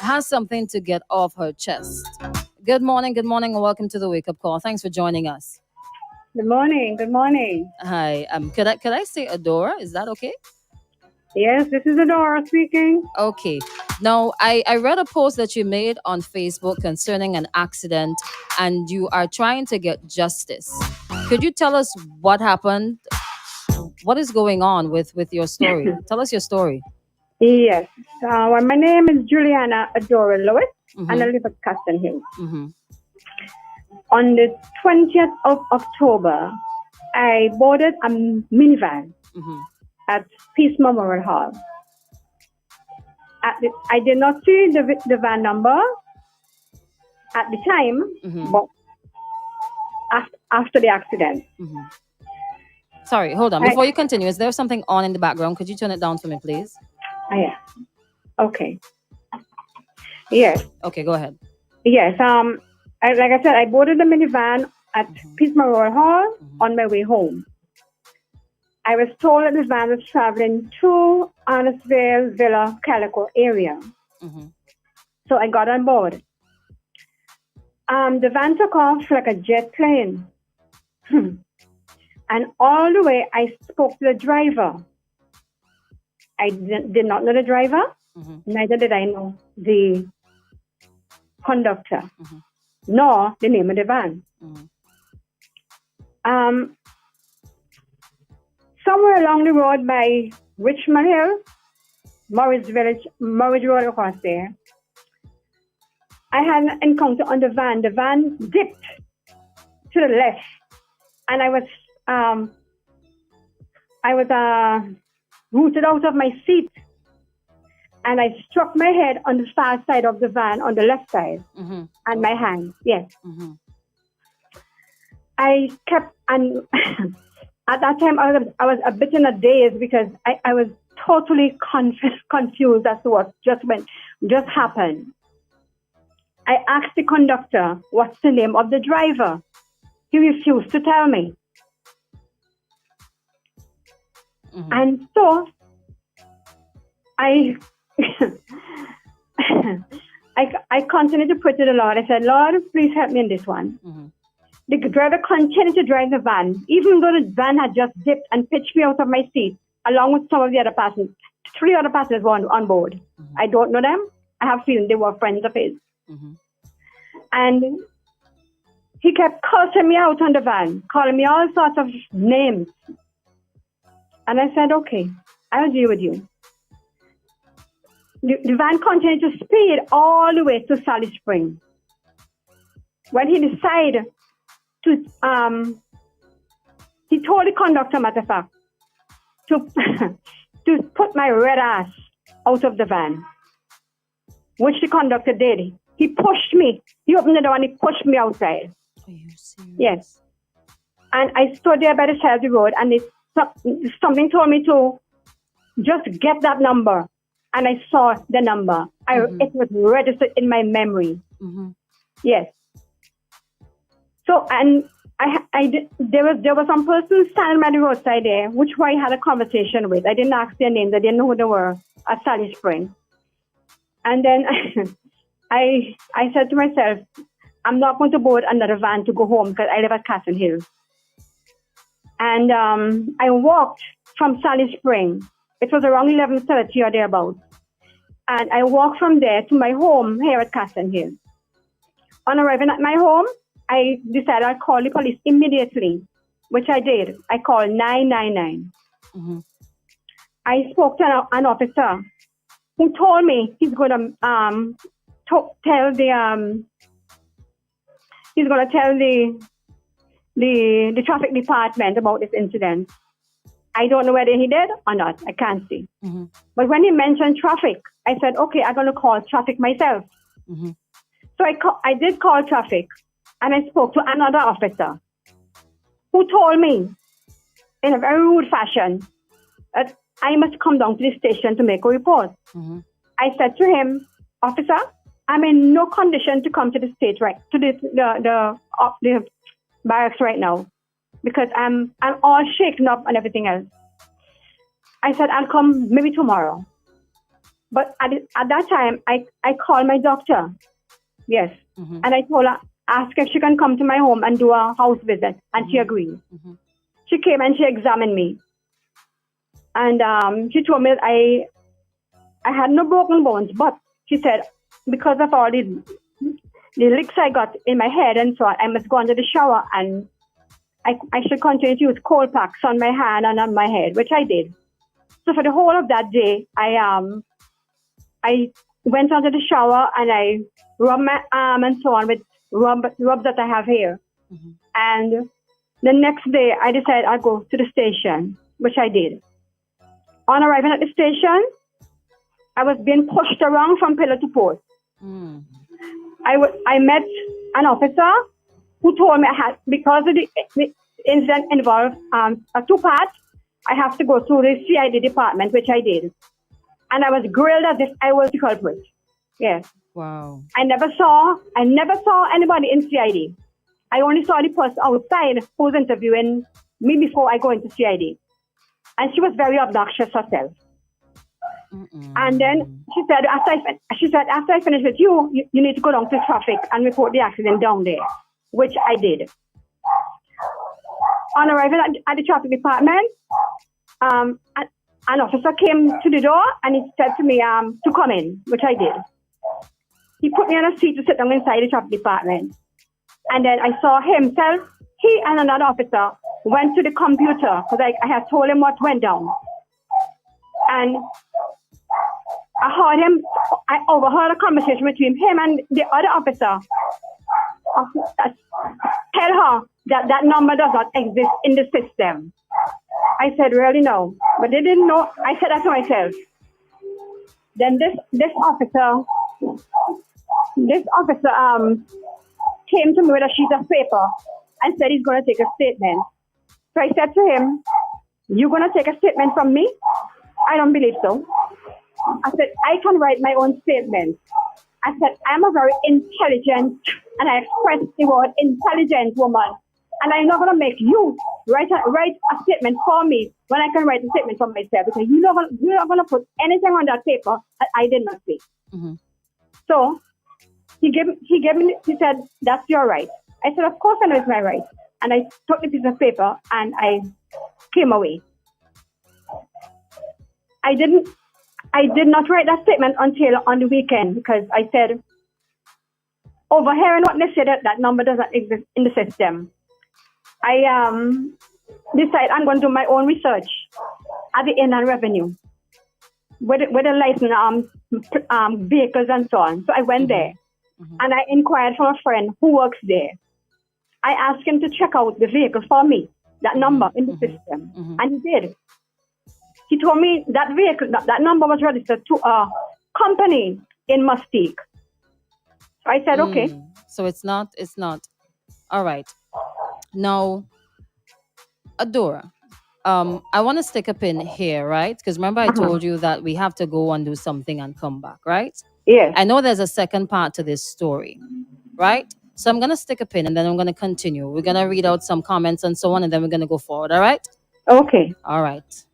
has something to get off her chest. Good morning, and welcome to the Wake Up Call. Thanks for joining us. Good morning. Good morning. Hi, could I say Adora? Is that okay? Yes, this is Adora speaking. Okay. Now, I read a post that you made on Facebook concerning an accident, and you are trying to get justice. Could you tell us what happened? What is going on with your story? Tell us your story. Yes. Well, my name is Juliana Adora Lewis, and I Mm-hmm. live at Castle Hill. Mm-hmm. On the 20th of October, I boarded a minivan Mm-hmm. at Peace Memorial Hall. I did not see the van number at the time, Mm-hmm. but after the accident. Mm-hmm. Sorry, hold on. I, Before you continue, is there something on in the background? Could you turn it down for me, please? yeah. Okay. Yes. Okay, go ahead. Yes. Like I said, I boarded the minivan at Mm-hmm. Peace Memorial Hall Mm-hmm. on my way home. I was told that the van was traveling to Arnesville, Villa, Calico area. Mm-hmm. So I got on board. The van took off like a jet plane. And all the way, I spoke to the driver. I did not know the driver, Mm-hmm. neither did I know the conductor, Mm-hmm. nor the name of the van. Mm-hmm. Um, Somewhere along the road by Richmond Hill, Morris Village, Morris Road across there, I had an encounter on the van. The van dipped to the left, and I was rooted out of my seat, and I struck my head on the far side of the van, on the left side, Mm-hmm. and my hand. Yes, Mm-hmm. I kept and at that time I was a bit in a daze because I was totally confused as to what just happened. I asked the conductor, what's the name of the driver? He refused to tell me. Mm-hmm. And so I I continued to pray to the Lord. I said, Lord, please help me in this one. Mm-hmm. The driver continued to drive the van, even though the van had just dipped and pitched me out of my seat, along with some of the other passengers. 3 other passengers were on board. Mm-hmm. I don't know them. I have a feeling they were friends of his. Mm-hmm. And he kept cursing me out on the van, calling me all sorts of names. And I said, okay, I'll deal with you. The van continued to speed all the way to Sally Spring. When he decided to, he told the conductor, matter of fact, to, to put my red ass out of the van, which the conductor did. He pushed me. He opened the door and he pushed me outside. Are you serious? Yes. And I stood there by the side of the road, and something told me to just get that number. And I saw the number. Mm-hmm. It was registered in my memory. Mm-hmm. Yes. So, and there was some person standing by the roadside there, which I had a conversation with. I didn't ask their names. I didn't know who they were at Sally Spring. And then I said to myself, I'm not going to board another van to go home because I live at Castle Hill. And I walked from Sally Spring. It was around 11:30 or thereabouts. And I walked from there to my home here at Castle Hill. On arriving at my home, I decided I'd call the police immediately, which I did. I called 999. Mm-hmm. I spoke to an officer who told me he's going to tell the traffic department about this incident. I don't know whether he did or not. I can't see. Mm-hmm. But when he mentioned traffic, I said, okay, I'm going to call traffic myself. Mm-hmm. So I did call traffic, and I spoke to another officer who told me in a very rude fashion that I must come down to the station to make a report. Mm-hmm. I said to him, officer, I'm in no condition to come to the state the barracks right now because I'm all shaken up and everything else. I said, I'll come maybe tomorrow. But at that time, I called my doctor. Yes. Mm-hmm. And I told her, ask if she can come to my home and do a house visit. And she agreed. Mm-hmm. She came and she examined me. And she told me that I had no broken bones, but she said, because of all the licks I got in my head and so on, I must go under the shower and I should continue to use cold packs on my hand and on my head, which I did. So for the whole of that day, I went under the shower and I rubbed my arm and so on with rubs that I have here. Mm-hmm. And the next day, I decided I'd go to the station, which I did. On arriving at the station, I was being pushed around from pillar to post. Mm. I met an officer who told me I had, because of the incident involved two parts, I have to go through the CID department, which I did. And I was grilled as if I was the culprit. Yes. Wow. I never saw anybody in CID. I only saw the person outside who was interviewing me before I go into CID. And she was very obnoxious herself. Mm-mm. And then she said, after I finish with you, you need to go down to traffic and report the accident down there, which I did. On arriving at the traffic department, an officer came to the door and he said to me to come in, which I did. He put me on a seat to sit down inside the traffic department. And then I saw himself, he and another officer went to the computer because I had told him what went down. And I overheard a conversation between him and the other officer. Tell her that number does not exist in the system. I said, really no. But they didn't know. I said that to myself. Then this officer came to me with a sheet of paper and said he's going to take a statement. So I said to him, you're going to take a statement from me? I don't believe so. I said, I can write my own statement. I said, I'm a very intelligent, and I express the word intelligent woman. And I'm not going to make you write a statement for me when I can write a statement for myself, because you're not going to put anything on that paper that I did not say. Mm-hmm. So he said, that's your right. I said, of course I know it's my right. And I took the piece of paper and I came away. I did not write that statement until on the weekend, because I said, overhearing what they said, that number doesn't exist in the system. I decided I'm going to do my own research at the Inland Revenue with the licensed vehicles and so on. So I went there and I inquired from a friend who works there. I asked him to check out the vehicle for me, that number in the system, and he did. He told me that vehicle, that number was registered to a company in Mustique. So I said, okay. So it's not. All right. Now, Adora, I want to stick a pin here, right? Because remember I told you that we have to go and do something and come back, right? Yes. I know there's a second part to this story, right? So I'm going to stick a pin and then I'm going to continue. We're going to read out some comments and so on, and then we're going to go forward, all right? Okay. All right.